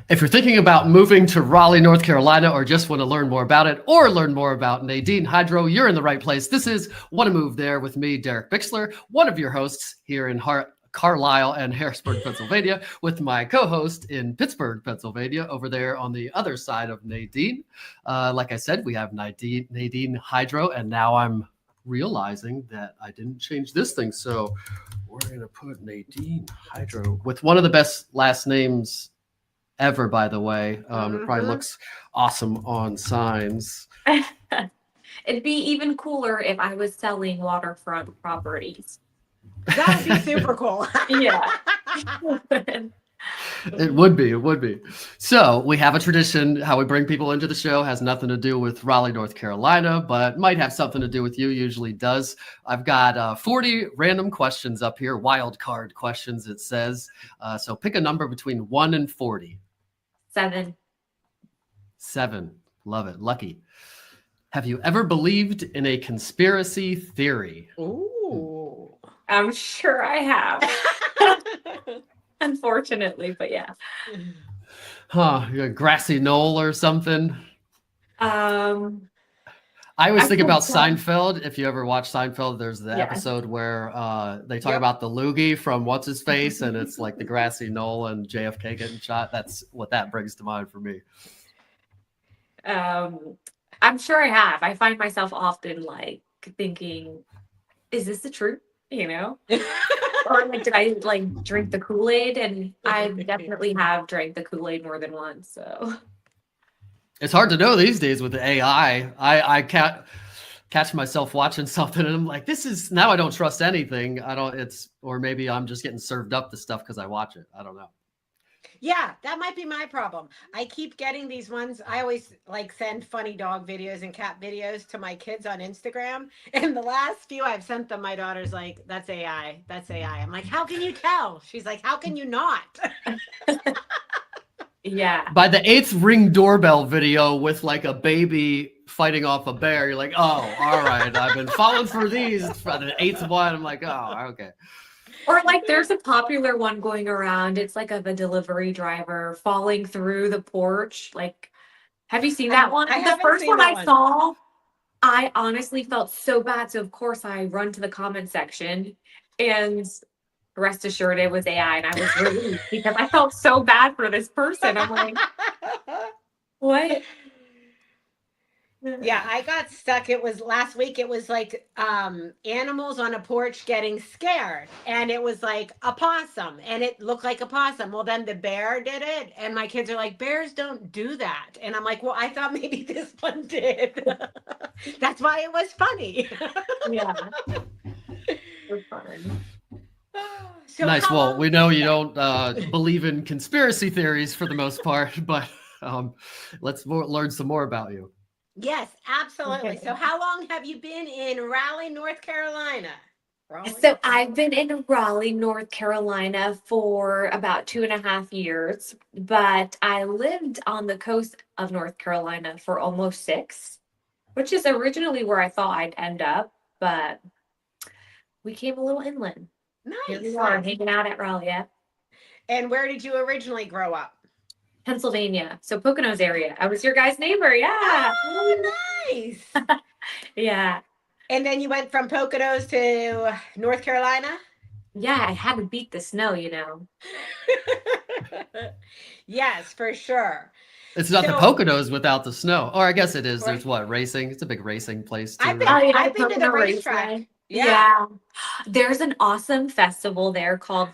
If you're thinking about moving to Raleigh, North Carolina, or just want to learn more about it or learn more about Nadine Hydro, you're in the right place. This is Want to Move There with me, DerekBicksler, one of your hosts here in Carlisle and Harrisburg, Pennsylvania, with my co-host in Pittsburgh, Pennsylvania, over there on the other side of Nadine. Like I said, we have Nadine Hydro, and now I'm realizing that I didn't change this thing. So we're going to put Nadine Hydro with one of the best last names ever, by the way. It probably looks awesome on signs. It'd be even cooler if I was selling waterfront properties. That would be super cool. Yeah. It would be. So we have a tradition. How we bring people into the show has nothing to do with Raleigh, North Carolina, but might have something to do with you, usually does. I've got 40 random questions up here, wild card questions, it says. So pick a number between 1 and 40. 7. 7. Love it. Lucky. Have you ever believed in a conspiracy theory? Ooh. I'm sure I have. Unfortunately, but yeah. A grassy knoll or something? I always think about Seinfeld. If you ever watch Seinfeld, there's the episode where they talk about the loogie from What's His Face, and it's like the grassy knoll and JFK getting shot. That's what that brings to mind for me. I'm sure I have. I find myself often like thinking, is this the truth? You know? Or like, did I like drink the Kool-Aid? And I definitely have drank the Kool-Aid more than once. So it's hard to know these days with the AI. I can't catch myself watching something and I'm like, this is, now I don't trust anything. Or maybe I'm just getting served up the stuff because I watch it. I don't know. Yeah, that might be my problem. I keep getting these ones. I always like send funny dog videos and cat videos to my kids on Instagram. And the last few I've sent them, my daughter's like, that's AI. That's AI. I'm like, how can you tell? She's like, how can you not? Yeah. By the 8th Ring doorbell video with like a baby fighting off a bear, you're like, oh, all right. I've been falling for these. For the 8th one, I'm like, oh, okay. Or like there's a popular one going around. It's like of a delivery driver falling through the porch. Like, have you seen that one? The first one I saw, I honestly felt so bad. So of course I run to the comment section and rest assured it was AI. And I was relieved because I felt so bad for this person. I'm like, what? Yeah, I got stuck. It was last week. It was like animals on a porch getting scared. And it was like a possum. And it looked like a possum. Well, then the bear did it. And my kids are like, bears don't do that. And I'm like, well, I thought maybe this one did. That's why it was funny. Yeah. It was fun. So nice. Well, we know you don't believe in conspiracy theories for the most part, but let's learn some more about you. Yes, absolutely. So how long have you been in Raleigh, North Carolina? So I've been in Raleigh, North Carolina for about 2.5 years, but I lived on the coast of North Carolina for almost 6, which is originally where I thought I'd end up, but we came a little inland. Nice. Here we are hanging out at Raleigh. Yeah. And where did you originally grow up? Pennsylvania. So Poconos area. I was your guys' neighbor. Yeah. Oh, nice. Yeah. And then you went from Poconos to North Carolina? Yeah, I had to beat the snow, you know. Yes, for sure. It's not the Poconos without the snow. Or I guess it is. There's what, racing? It's a big racing place too. I've been to the racetrack. Yeah. There's an awesome festival there called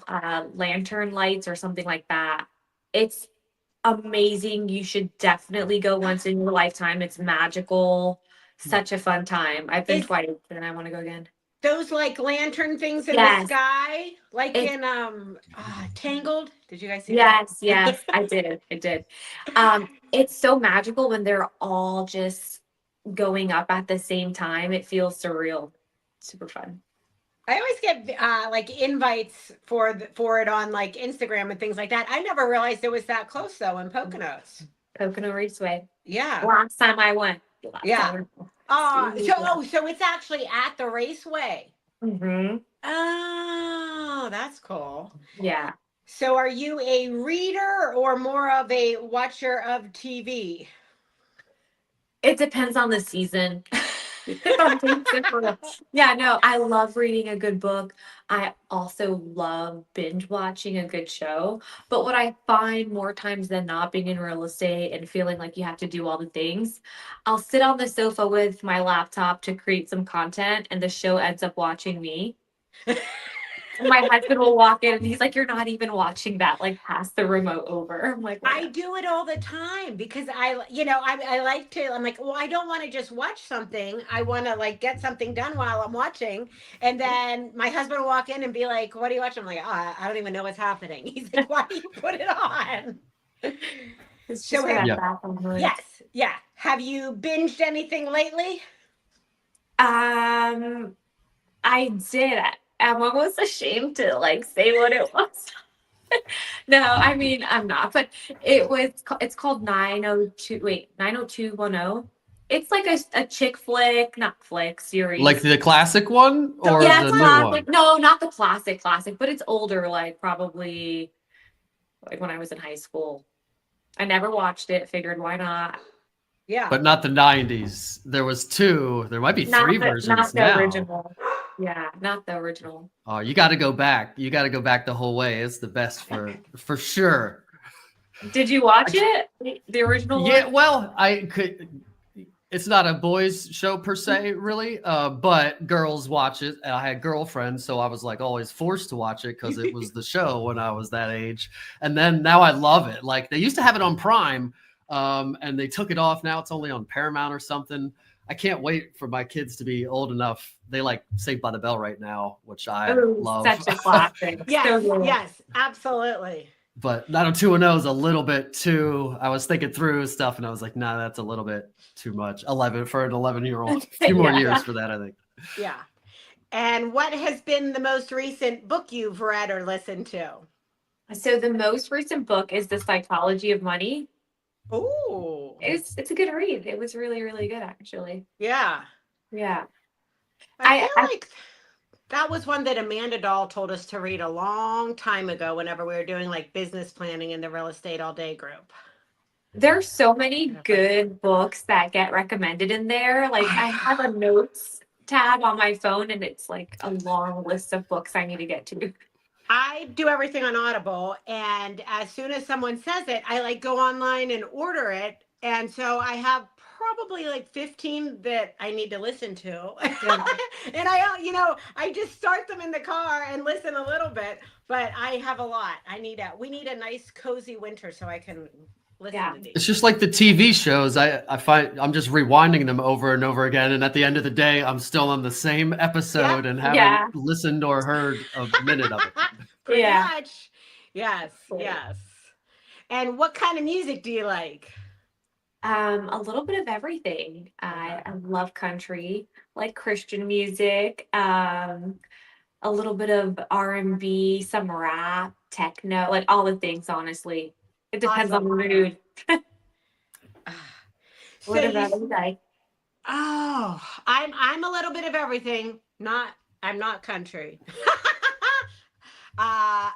Lantern Lights or something like that. It's amazing. You should definitely go once in your lifetime. It's magical. Such a fun time. I've been twice and I want to go again. Those like lantern things in the sky, like in Tangled. Did you guys see that? Yes, I did. It's so magical when they're all just going up at the same time. It feels surreal. Super fun. I always get like invites for it on like Instagram and things like that. I never realized it was that close though in Poconos. Pocono Raceway. Yeah. Last time I went. Yeah. So it's actually at the raceway. Mm-hmm. Oh, that's cool. Yeah. So are you a reader or more of a watcher of TV? It depends on the season. Yeah, no, I love reading a good book. I also love binge watching a good show. But what I find more times than not, being in real estate and feeling like you have to do all the things, I'll sit on the sofa with my laptop to create some content, and the show ends up watching me. My husband will walk in and he's like, "You're not even watching that, like pass the remote over." I'm like, I do it all the time because I like to, I'm like, well, I don't want to just watch something. I want to like get something done while I'm watching. And then my husband will walk in and be like, "What are you watching?" I'm like, "Oh, I don't even know what's happening." He's like, "Why do you put it on?" It's So just for have, that background noise. yes, yeah. Have you binged anything lately? I did. I'm almost ashamed to like say what it was. No, I mean I'm not, but it's called 90210. It's like a chick flick, not flick series. Like the classic one or Yeah, the it's new classic. one? No, not the classic, but it's older, like probably like when I was in high school. I never watched it, figured why not? Yeah. But not the 90s. There was two. There might be three versions not the now. original. Yeah, not the original. Oh, you got to go back. You got to go back the whole way. It's the best for sure. Did you watch it? The original Yeah, one? well, I could. It's not a boys' show per se, really, but girls watch it. And I had girlfriends, so I was like always forced to watch it because it was the show when I was that age. And then now I love it. Like they used to have it on Prime, and they took it off. Now it's only on Paramount or something. I can't wait for my kids to be old enough. They like Saved by the Bell right now, which I love. Such a classic. Yes, yes, absolutely. But 90210 is a little bit too. I was thinking through stuff, and I was like, "Nah, that's a little bit too much." 11 for an 11-year-old. A few more years for that, I think. Yeah. And what has been the most recent book you've read or listened to? So the most recent book is The Psychology of Money. Ooh. It's a good read. It was really, really good, actually. Yeah. Yeah. I feel like that was one that Amanda Dahl told us to read a long time ago whenever we were doing like business planning in the real estate all day group. There's so many good books that get recommended in there. Like I have a notes tab on my phone and it's like a long list of books I need to get to. I do everything on Audible, and as soon as someone says it, I like go online and order it. And so I have probably like 15 that I need to listen to. Yeah. And I just start them in the car and listen a little bit, but I have a lot. We need a nice cozy winter so I can listen to these. It's just like the TV shows. I find I'm just rewinding them over and over again, and at the end of the day, I'm still on the same episode and haven't listened or heard a minute of it. Pretty much. Yes, yes. And what kind of music do you like? A little bit of everything. I love country, like Christian music, a little bit of R&B, some rap, techno, like all the things, honestly. It depends on the mood. What about you guys? Oh, I'm a little bit of everything. I'm not country. I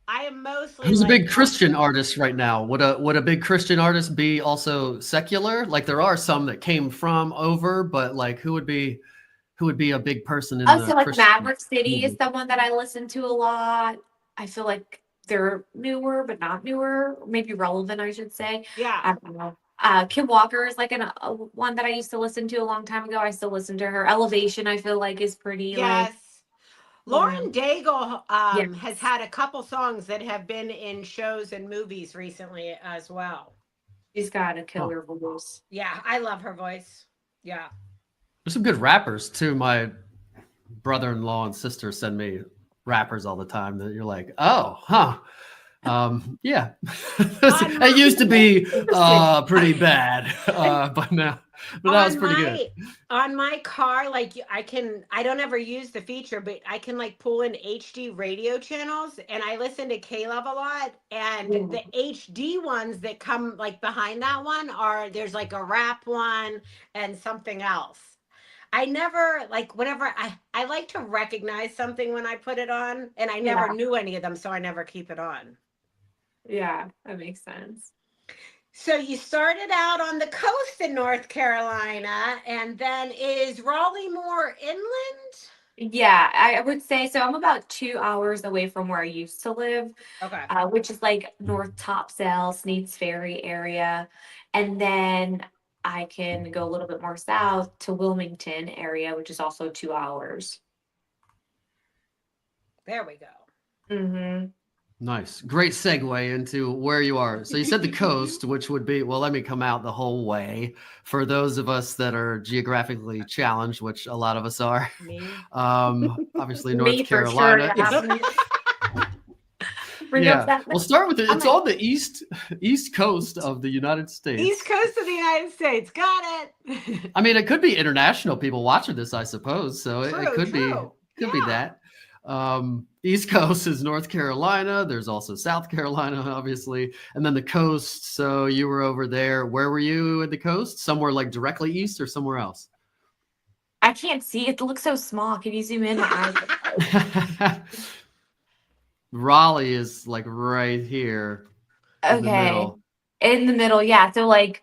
am mostly. Who's a big Christian artist right now? Would a big Christian artist be also secular? Like there are some that came from over, but like who would be a big person in the so like Christian Maverick City movement? is someone that I listen to a lot. I feel like they're newer, but not newer, maybe relevant, I should say. Yeah. I don't know. Kim Walker is like one that I used to listen to a long time ago. I still listen to her. Elevation, I feel like, is pretty. Yes. Lauren Daigle Yes. has had a couple songs that have been in shows and movies recently as well. She's got a killer voice. Yeah, I love her voice. Yeah. There's some good rappers too. My brother-in-law and sister send me rappers all the time that you're like, oh, huh. Yeah. It used to be pretty bad, but now that was pretty good. On my car, like I don't ever use the feature, but I can like pull in HD radio channels, and I listen to K-Love a lot. And the HD ones that come like behind that one there's like a rap one and something else. I never like whenever I like to recognize something when I put it on, and I never Yeah. knew any of them, so I never keep it on. Yeah, that makes sense. So you started out on the coast in North Carolina, and then is Raleigh more inland? Yeah, I would say so. I'm about 2 hours away from where I used to live, Okay. which is like North Topsail, Sneads Ferry area. And then I can go a little bit more south to Wilmington area, which is also 2 hours. There we go. Mm-hmm. Nice. Great segue into where you are. So you said the coast, which would be, well, let me come out the whole way for those of us that are geographically challenged, which a lot of us are. Me. Obviously, North Me for sure, Carolina. yeah. Yeah. We'll start with it. I'm It's like- on the east coast of the United States. East Coast of the United States. Got it. I mean, it could be international people watching this, I suppose. So it could True. be Yeah. that. East Coast is North Carolina. There's also South Carolina, obviously, and then the coast. So you were over there. Where were you at the coast? Somewhere like directly east or somewhere else? I can't see. It looks so small. Can you zoom in? Raleigh is like right here in the Okay. middle. In the middle, yeah. So like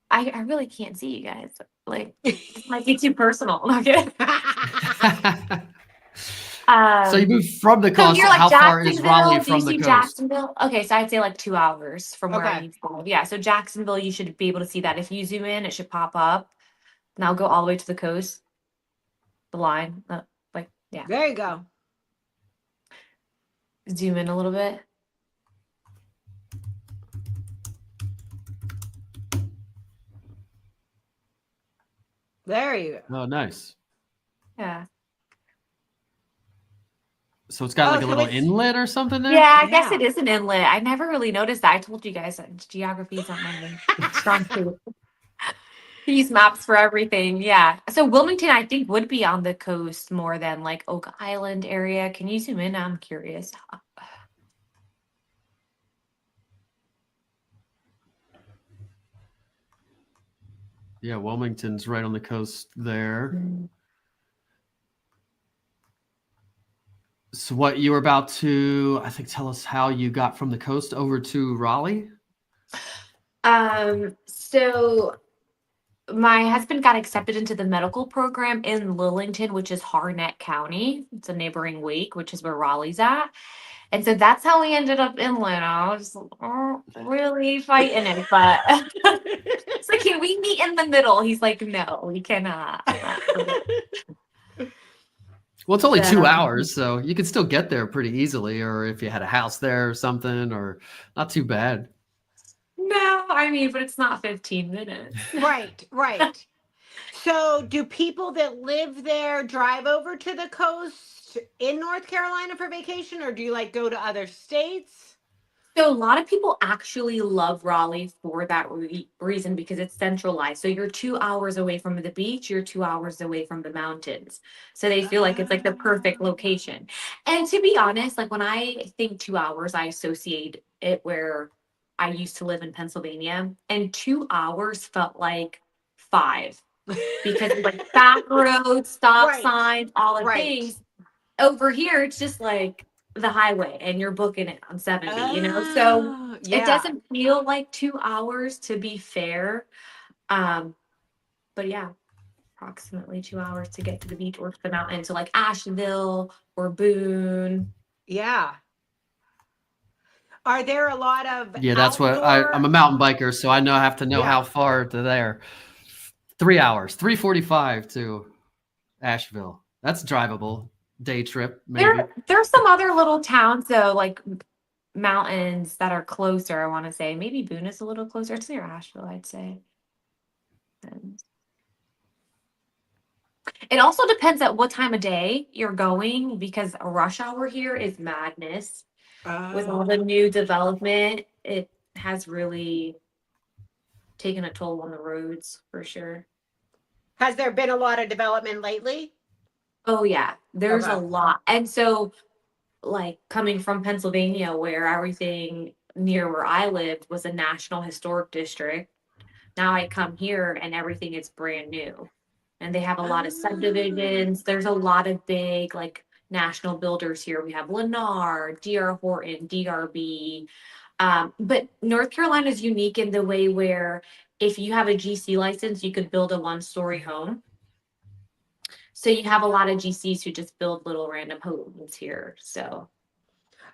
I really can't see you guys. Like this might be too personal. Okay. So you moved from the So coast. you're like How far is Raleigh Jacksonville? Do you from the see coast? Jacksonville? Okay, so I'd say like 2 hours from where I Okay. used to live. Yeah, so Jacksonville, you should be able to see that. If you zoom in, it should pop up. And I'll go all the way to the coast. The line. Like, yeah. There you go. Zoom in a little bit. There you go. Oh, nice. Yeah. So it's got like a so little it's- inlet or something there? Yeah, I guess Yeah. it is an inlet. I never really noticed that. I told you guys that geography is not my strong suit. Use maps for everything. Yeah. So Wilmington, I think, would be on the coast more than like Oak Island area. Can you zoom in? I'm curious. Yeah, Wilmington's right on the coast there. So what you were about to, I think, tell us how you got from the coast over to Raleigh? So my husband got accepted into the medical program in Lillington, which is Harnett County. It's a neighboring Wake, which is where Raleigh's at. And so that's how we ended up inland. I was really fighting it, but it's like, can we meet in the middle? He's like, no, we cannot. Well, it's only Yeah. 2 hours, so you could still get there pretty easily, or if you had a house there or something, or not too bad. No, I mean, but it's not 15 minutes. Right. So do people that live there drive over to the coast in North Carolina for vacation, or do you like go to other states? So a lot of people actually love Raleigh for that reason because it's centralized. So you're 2 hours away from the beach, you're 2 hours away from the mountains. So they feel like it's like the perfect location. And to be honest, like when I think 2 hours, I associate it where I used to live in Pennsylvania, and 2 hours felt like 5 because it's like back roads, stop Right. signs, all the Right. things. Over here, it's just like the highway and you're booking it on 70, so Oh, it yeah. doesn't feel like 2 hours to be fair. But yeah, approximately 2 hours to get to the beach or to the mountain. So like Asheville or Boone. Yeah. Are there a lot of Yeah, that's what I'm a mountain biker, so I have to know Yeah. how far to there. 3 hours, 3:45 to Asheville. That's drivable. Day trip, maybe. There's some other little towns though, like mountains that are closer, I want to say. Maybe Boone is a little closer. It's near Asheville, I'd say. And it also depends at what time of day you're going because a rush hour here is madness. With all the new development, it has really taken a toll on the roads for sure. Has there been a lot of development lately? Oh yeah, there's a Okay. lot. And so like coming from Pennsylvania where everything near where I lived was a national historic district. Now I come here and everything is brand new. and they have a lot of subdivisions. There's a lot of big like national builders here. We have Lennar, D.R. Horton, DRB. But North Carolina is unique in the way where if you have a GC license, you could build a one-story home. So you have a lot of GCs who just build little random homes here. So.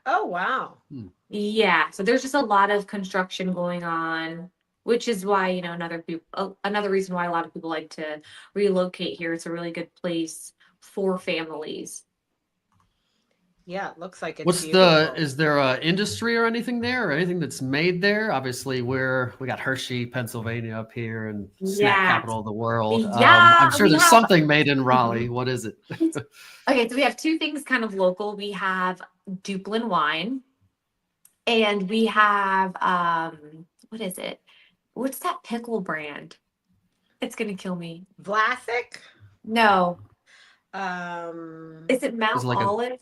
Oh, wow. Yeah. So there's just a lot of construction going on, which is why, another reason why a lot of people like to relocate here. It's a really good place for families. Yeah, it looks like it's is there a industry or anything there or anything that's made there? Obviously we got Hershey, Pennsylvania up here and snack capital of the world. Yeah, I'm sure there's something made in Raleigh. What is it? Okay, so we have two things kind of local. We have Duplin wine and we have, what is it? What's that pickle brand? It's going to kill me. Vlasic? No. Is it Mount like Olive?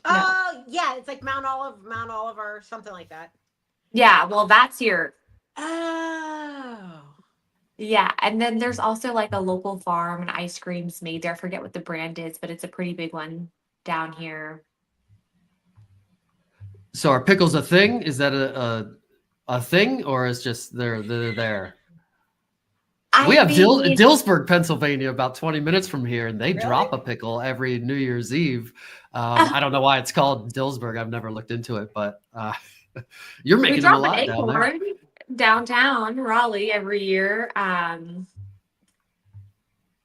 Oh, yeah, it's like Mount Oliver, something like that. Yeah, well, that's here. Oh. Yeah, and then there's also like a local farm and ice creams made there. I forget what the brand is, but it's a pretty big one down here. So are pickles a thing? Is that a thing, or is just they're there? We have Dillsburg, Pennsylvania, about 20 minutes from here, and they drop a pickle every New Year's Eve. I don't know why it's called Dillsburg. I've never looked into it, but you're making them a lot down there. Downtown Raleigh every year. An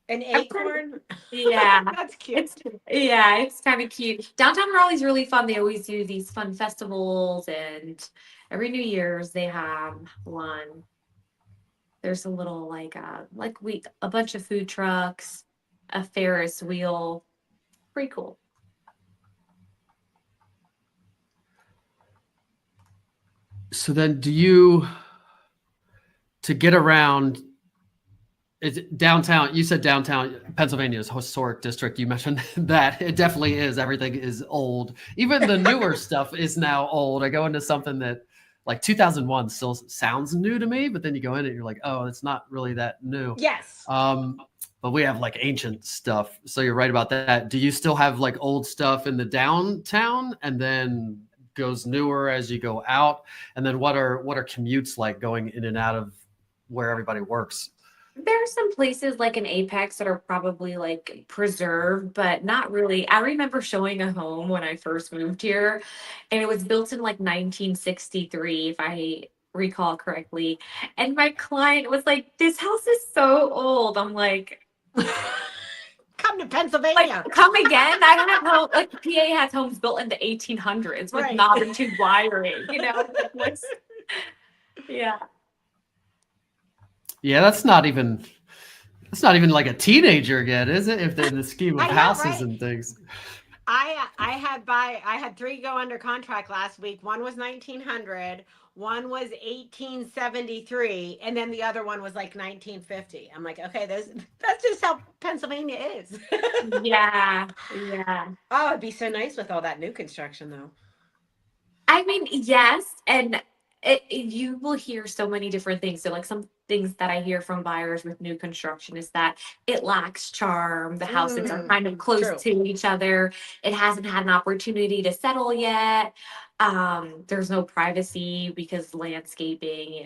acorn? Yeah. That's cute. It's kind of cute. Downtown Raleigh's really fun. They always do these fun festivals, and every New Year's they have one. There's a little a bunch of food trucks, a Ferris wheel. Pretty cool. So then to get around, is it downtown? You said downtown Pennsylvania's historic district. You mentioned that it definitely is. Everything is old. Even the newer stuff is now old. I go into something that like 2001 still sounds new to me, but then you go in and you're like, oh, it's not really that new. Yes. But we have like ancient stuff. So you're right about that. Do you still have like old stuff in the downtown and then goes newer as you go out? And then what are commutes like going in and out of where everybody works? There are some places like in Apex that are probably like preserved, but not really. I remember showing a home when I first moved here, and it was built in like 1963, if I recall correctly. And my client was like, "This house is so old." I'm like, "Come to Pennsylvania. Like, come again? I don't have home. Like PA has homes built in the 1800s with knob tube wiring. Yeah. Yeah, that's not even like a teenager yet, is it? If they're in the scheme of houses and things. I had 3 go under contract last week. One was 1900, one was 1873, and then the other one was like 1950. I'm like, okay, that's just how Pennsylvania is. Yeah. Oh, it'd be so nice with all that new construction, though. I mean, yes, and you will hear so many different things. So like some things that I hear from buyers with new construction is that it lacks charm. The houses are kind of close to each other. It hasn't had an opportunity to settle yet. There's no privacy because landscaping,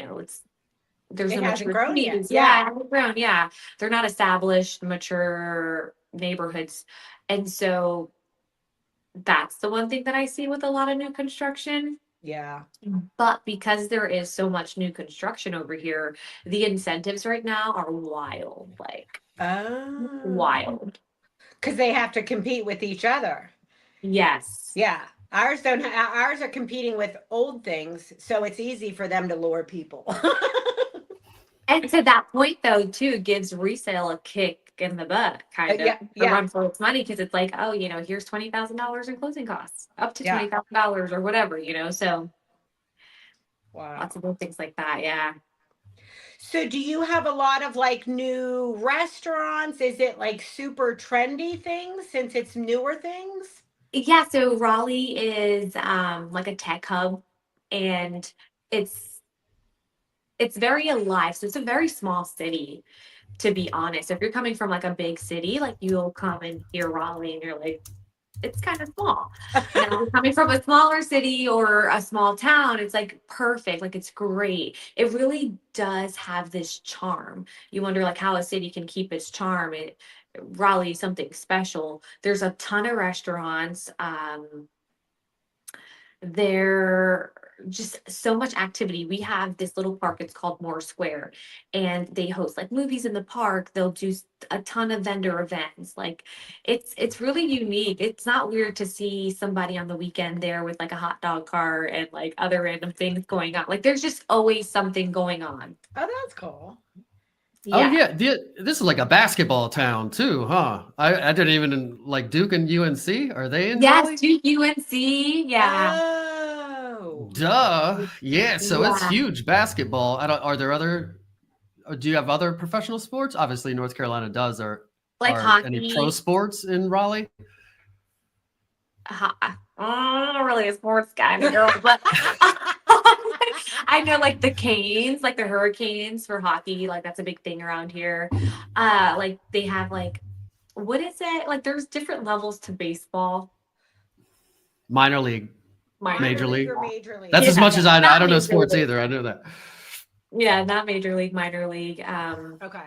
there's it no hasn't grown yet. It hasn't grown. Yeah. They're not established, mature neighborhoods. And so that's the one thing that I see with a lot of new construction. Yeah. But because there is so much new construction over here, the incentives right now are wild. Wild. Because they have to compete with each other. Yes. Yeah. Ours are competing with old things, so it's easy for them to lure people. And to that point, though, too, gives resale a kick in the butt, kind of, to run for its money, because it's like, oh, here's $20,000 in closing costs, up to $20,000 or whatever, so. Wow. Lots of little things like that, yeah. So do you have a lot of like new restaurants? Is it like super trendy things since it's newer things? Yeah, so Raleigh is like a tech hub, and it's very alive. So it's a very small city. to be honest. If you're coming from like a big city, like you'll come and hear Raleigh and you're like, it's kind of small. Now, if you're coming from a smaller city or a small town, it's like perfect. Like it's great. It really does have this charm. You wonder like how a city can keep its charm. Raleigh is something special. There's a ton of restaurants. There just so much activity. We have this little park, it's called Moore Square, and they host like movies in the park. They'll do a ton of vendor events. Like it's really unique. It's not weird to see somebody on the weekend there with like a hot dog cart and like other random things going on. Like there's just always something going on. Oh, that's cool. Oh yeah, this is like a basketball town too, huh? I didn't even like Duke and UNC. Are they in Raleigh? Yes, Duke UNC. Yeah. Oh. Duh. Yeah, so it's Yeah. huge basketball. Are there other? Do you have other professional sports? Obviously, North Carolina does. Like Are any pro hockey. sports in Raleigh? I'm not really a sports kind of girl, but I know like the Canes, like the Hurricanes for hockey, like that's a big thing around here. Like they have like, what is it? Like there's different levels to baseball. Minor league, Major league. or major league? That's as Yeah, much as I know. not I don't know major sports league. either. I know that. Yeah, not major league, minor league Okay.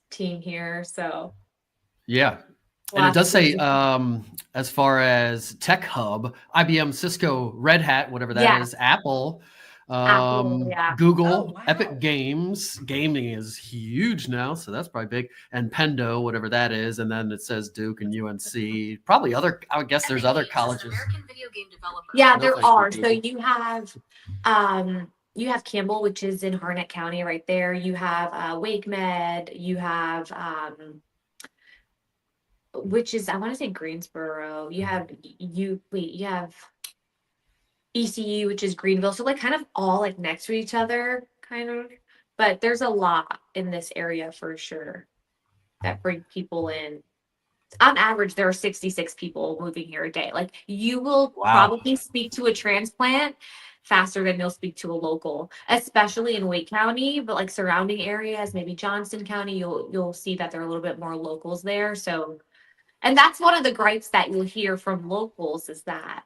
team here. So Yeah. And it lots does say, of- as far as Tech Hub, IBM, Cisco, Red Hat, whatever that is, Apple, yeah. Google, Oh, wow. Epic Games. Gaming is huge now, so that's probably big. And Pendo, whatever that is. And then it says Duke and UNC. Probably other, I would guess there's other colleges. American video game developer. Yeah, No, there thank you, are. So Google. you have Campbell, which is in Harnett County right there. You have Wake Med, you have which is I want to say Greensboro. You have you have ECU, which is Greenville. So like kind of all like next to each other, kind of. But there's a lot in this area for sure that bring people in. On average, there are 66 people moving here a day. Like you will probably speak to a transplant faster than you'll speak to a local, especially in Wake County, but like surrounding areas, maybe Johnston County, you'll see that there are a little bit more locals there. So, and that's one of the gripes that you'll hear from locals is that,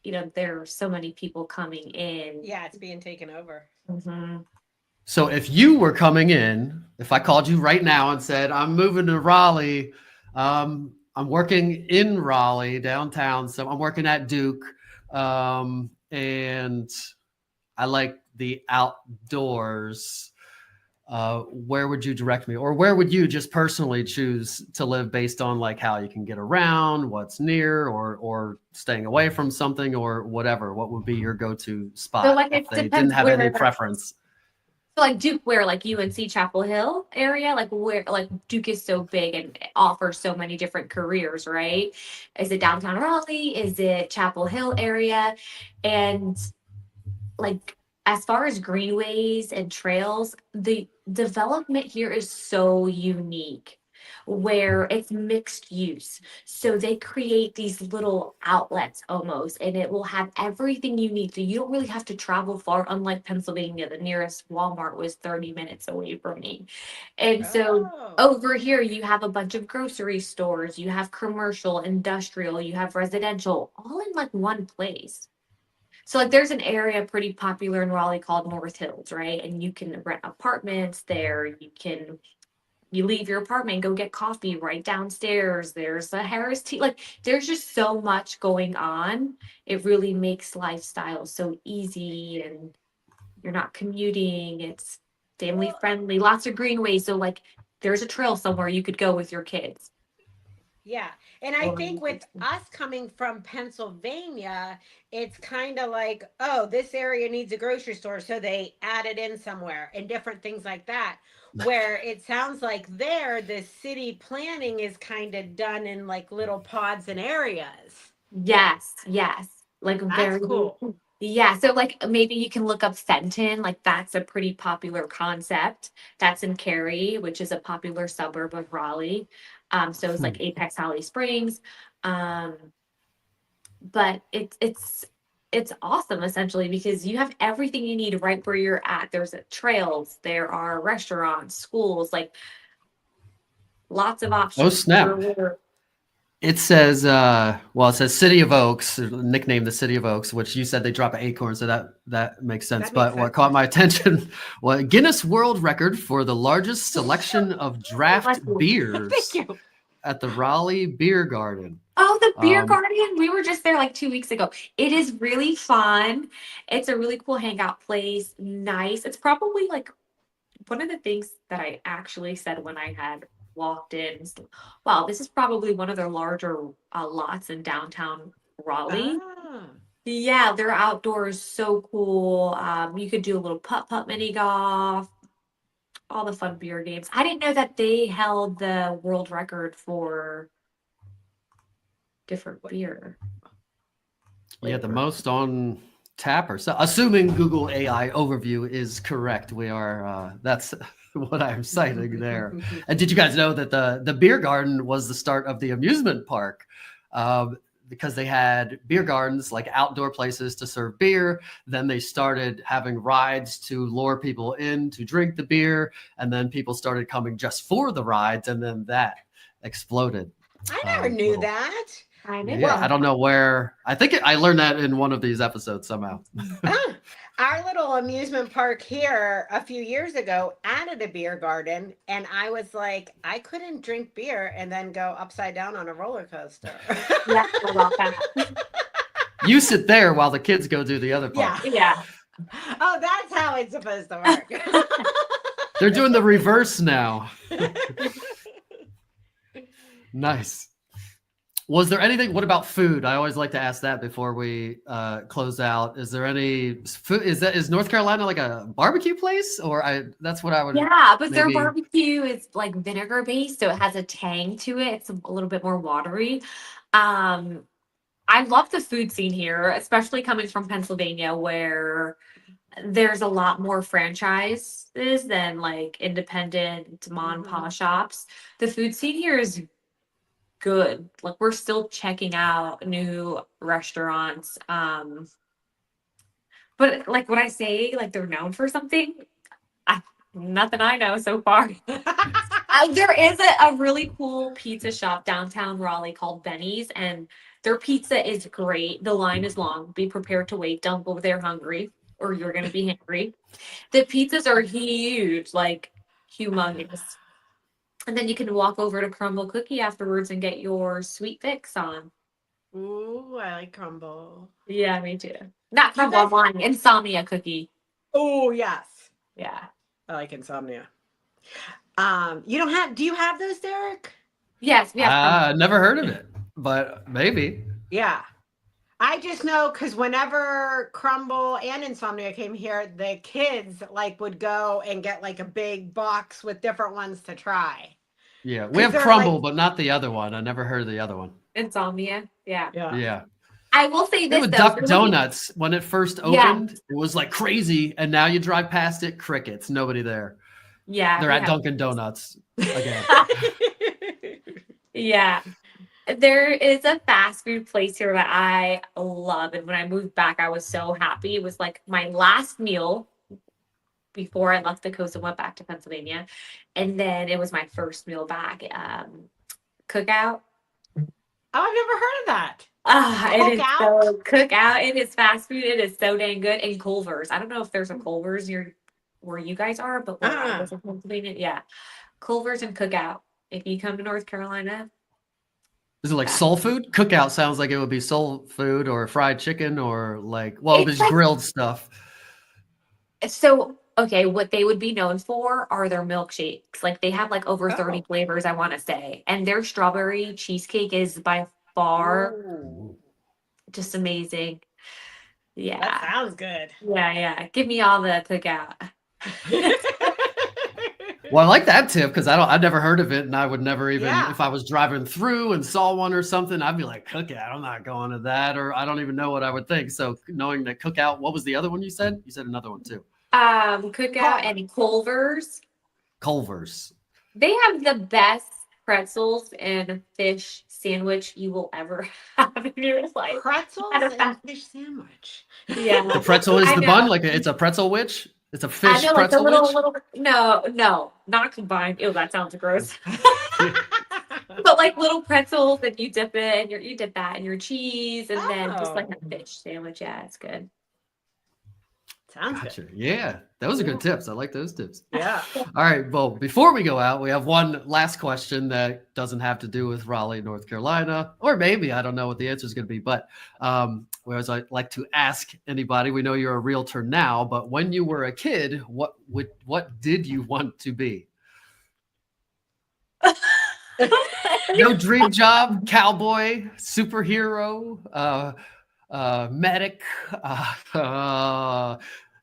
you know, there are so many people coming in. Yeah, it's being taken over. Mm-hmm. So if you were coming in, if I called you right now and said, I'm moving to Raleigh, I'm working in Raleigh downtown, so I'm working at Duke, and I like the outdoors. Where would you direct me, or where would you just personally choose to live based on like how you can get around, what's near, or staying away from something, or whatever? What would be your go-to spot So, like, if it they depends didn't have any where- preference? So like Duke, where like UNC Chapel Hill area, like where like Duke is so big and offers so many different careers, right? Is it downtown Raleigh? Is it Chapel Hill area? And like as far as greenways and trails, the development here is so unique where it's mixed use. So they create these little outlets almost, and it will have everything you need. So you don't really have to travel far, unlike Pennsylvania. The nearest Walmart was 30 minutes away from me. And so over here, you have a bunch of grocery stores, you have commercial, industrial, you have residential, all in like one place. So like there's an area pretty popular in Raleigh called North Hills, right? And you can rent apartments there. You leave your apartment, go get coffee right downstairs. There's a Harris tea. Like there's just so much going on. It really makes lifestyle so easy and you're not commuting. It's family friendly, lots of greenways. So like there's a trail somewhere you could go with your kids. Yeah. And I think with us coming from Pennsylvania, it's kind of like, oh, this area needs a grocery store. So they add it in somewhere and different things like that. Where it sounds like there, the city planning is kind of done in like little pods and areas. Yes. Like That's very cool. Yeah. So like maybe you can look up Fenton. Like that's a pretty popular concept. That's in Cary, which is a popular suburb of Raleigh. So it's like Apex Holly Springs. But it's it's awesome essentially because you have everything you need right where you're at. There's trails, there are restaurants, schools, like lots of options. Oh, snap. It says, it says City of Oaks, nicknamed the City of Oaks, which you said they drop an acorn, so that makes sense. But what caught my attention was Guinness World Record for the largest selection of draft beers at the Raleigh Beer Garden. Oh, the beer garden. We were just there like 2 weeks ago. It is really fun. It's a really cool hangout place. Nice. It's probably like one of the things that I actually said when I had walked in. Wow, this is probably one of their larger lots in downtown Raleigh. Yeah, their outdoors so cool. You could do a little putt-putt mini golf, all the fun beer games. I didn't know that they held the world record for different beer. Yeah, the most on tap or so. Assuming Google AI overview is correct, we are. That's what I'm citing there. And did you guys know that the beer garden was the start of the amusement park? Because they had beer gardens, like outdoor places to serve beer. Then they started having rides to lure people in to drink the beer. And then people started coming just for the rides. And then that exploded. I never knew that. I know. Yeah, I don't know where. I think I learned that in one of these episodes somehow. Our little amusement park here a few years ago added a beer garden, and I was like, I couldn't drink beer and then go upside down on a roller coaster. Yeah, I love that. You sit there while the kids go do the other part. Yeah. Oh, that's how it's supposed to work. They're doing the reverse now. Nice. Was there anything? What about food? I always like to ask that before we close out. Is there any food? Is North Carolina like a barbecue place? That's what I would. Yeah, but their barbecue is like vinegar based, so it has a tang to it. It's a little bit more watery. I love the food scene here, especially coming from Pennsylvania, where there's a lot more franchises than like independent mom and pop shops. The food scene here is good. Like we're still checking out new restaurants. But like when I say like they're known for something, nothing I know so far. There is a really cool pizza shop downtown Raleigh called Benny's, and their pizza is great. The line is long. Be prepared to wait. Don't go there hungry or you're going to be hungry. The pizzas are huge, like humongous. And then you can walk over to Crumble Cookie afterwards and get your sweet fix on. Ooh, I like Crumble. Yeah, me too. Not Crumble, I'm lying. Insomnia Cookie. Oh, yes. Yeah. I like Insomnia. Do you have those, Derek? Yes, we have. Never heard of it, but maybe. Yeah. I just know because whenever Crumble and Insomnia came here, the kids like would go and get like a big box with different ones to try. Yeah, we have Crumble, but not the other one. I never heard of the other one. Insomnia. Yeah. Yeah. I will say this. With Duck Donuts, when it first opened, it was like crazy. And now you drive past it, crickets, nobody there. Yeah. They're at Dunkin' Donuts again. Yeah. There is a fast food place here that I love. And when I moved back, I was so happy. It was like my last meal before I left the coast and went back to Pennsylvania. And then it was my first meal back. Cookout. Oh, I've never heard of that. It is so Cookout. It is fast food. It is so dang good. And Culver's. I don't know if there's a Culver's near where you guys are, but where I was in Pennsylvania, yeah. Culver's and Cookout. If you come to North Carolina. Is it like soul food? Cookout sounds like it would be soul food or fried chicken or like, well, it was like grilled stuff. So, okay, what they would be known for are their milkshakes. Like they have like over 30 flavors, I want to say. And their strawberry cheesecake is by far just amazing. Yeah. That sounds good. Yeah. Give me all the Cookout. Well, I like that tip because I've never heard of it, and I would never even if I was driving through and saw one or something, I'd be like, Cookout, I'm not going to that, or I don't even know what I would think. So knowing that Cookout, what was the other one you said? You said another one too. Cookout and Culver's. Culver's. They have the best pretzels and fish sandwich you will ever have in your life. Pretzels and fish sandwich. Yeah. The pretzel is I the know. bun, like it's a pretzel witch. It's a I fish know, like the pretzel little, witch. no, not combined. Ew, that sounds gross. But like little pretzels that you dip it, and you dip that in your cheese, and then just like a fish sandwich. Yeah, it's good. Sounds Gotcha. good. Yeah, those are good tips. I like those tips. Yeah. All right. Well, before we go out, we have one last question that doesn't have to do with Raleigh, North Carolina, or maybe I don't know what the answer is going to be. But whereas I like to ask anybody, we know you're a realtor now, but when you were a kid, what did you want to be? No dream job, cowboy, superhero, medic,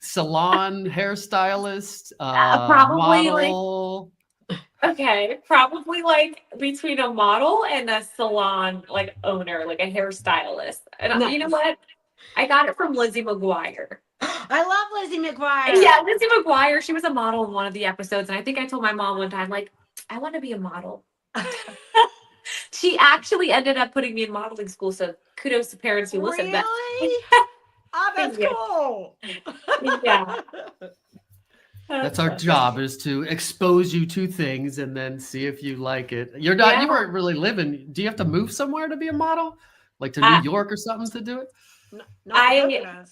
salon hairstylist, Probably model. probably like between a model and a salon like owner, like a hairstylist. And you know what? I got it from Lizzie McGuire. I love Lizzie McGuire. Yeah, Lizzie McGuire. She was a model in one of the episodes, and I think I told my mom one time, like, I want to be a model. She actually ended up putting me in modeling school, so kudos to parents who listen. Really? Oh, that's cool. Yeah. That's our job, is to expose you to things and then see if you like it. You're not, you weren't really living. Do you have to move somewhere to be a model? Like to New York or something to do it? I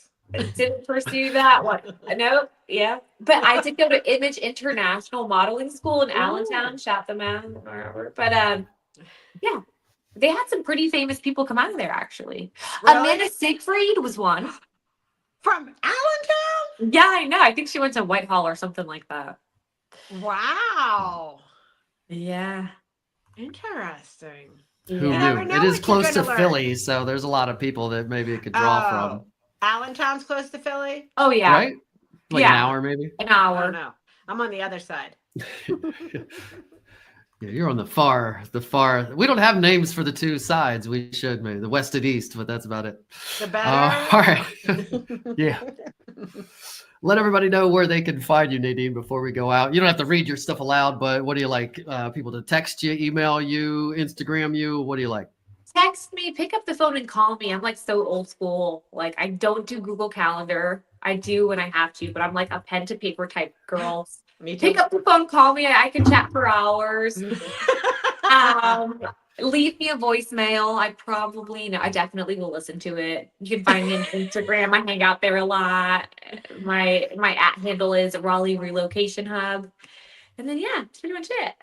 didn't pursue that one. No, yeah. But I did go to Image International Modeling School in Allentown, shout them out, wherever. But yeah, they had some pretty famous people come out of there, actually. Really? Amanda Siegfried was one. From Allentown? Yeah, I know. I think she went to Whitehall or something like that. Wow. Yeah. Interesting. Who knew? It is close to Philly, so there's a lot of people that maybe it could draw from. Allentown's close to Philly? Oh, yeah. Right? Like an hour, maybe? An hour. I don't know. I'm on the other side. Yeah, you're on the far. We don't have names for the two sides. We should, maybe the west and east, but that's about it. The better. All right. Yeah. Let everybody know where they can find you, Nadine, before we go out. You don't have to read your stuff aloud, but what do you like? People to text you, email you, Instagram you? What do you like? Text me, pick up the phone and call me. I'm like so old school. Like I don't do Google Calendar. I do when I have to, but I'm like a pen to paper type girl. Me too. Pick up the phone, call me. I can chat for hours. Leave me a voicemail. I definitely will listen to it. You can find me on Instagram. I hang out there a lot. My @ handle is Raleigh Relocation Hub. And then that's pretty much it.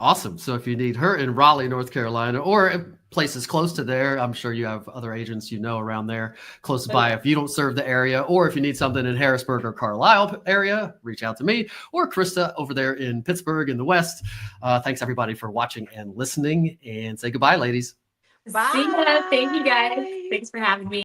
Awesome. So if you need her in Raleigh, North Carolina, or places close to there, I'm sure you have other agents around there close by. If you don't serve the area, or if you need something in Harrisburg or Carlisle area, reach out to me or Krista over there in Pittsburgh in the West. Thanks everybody for watching and listening, and say goodbye, ladies. Bye. See ya. Thank you guys. Thanks for having me.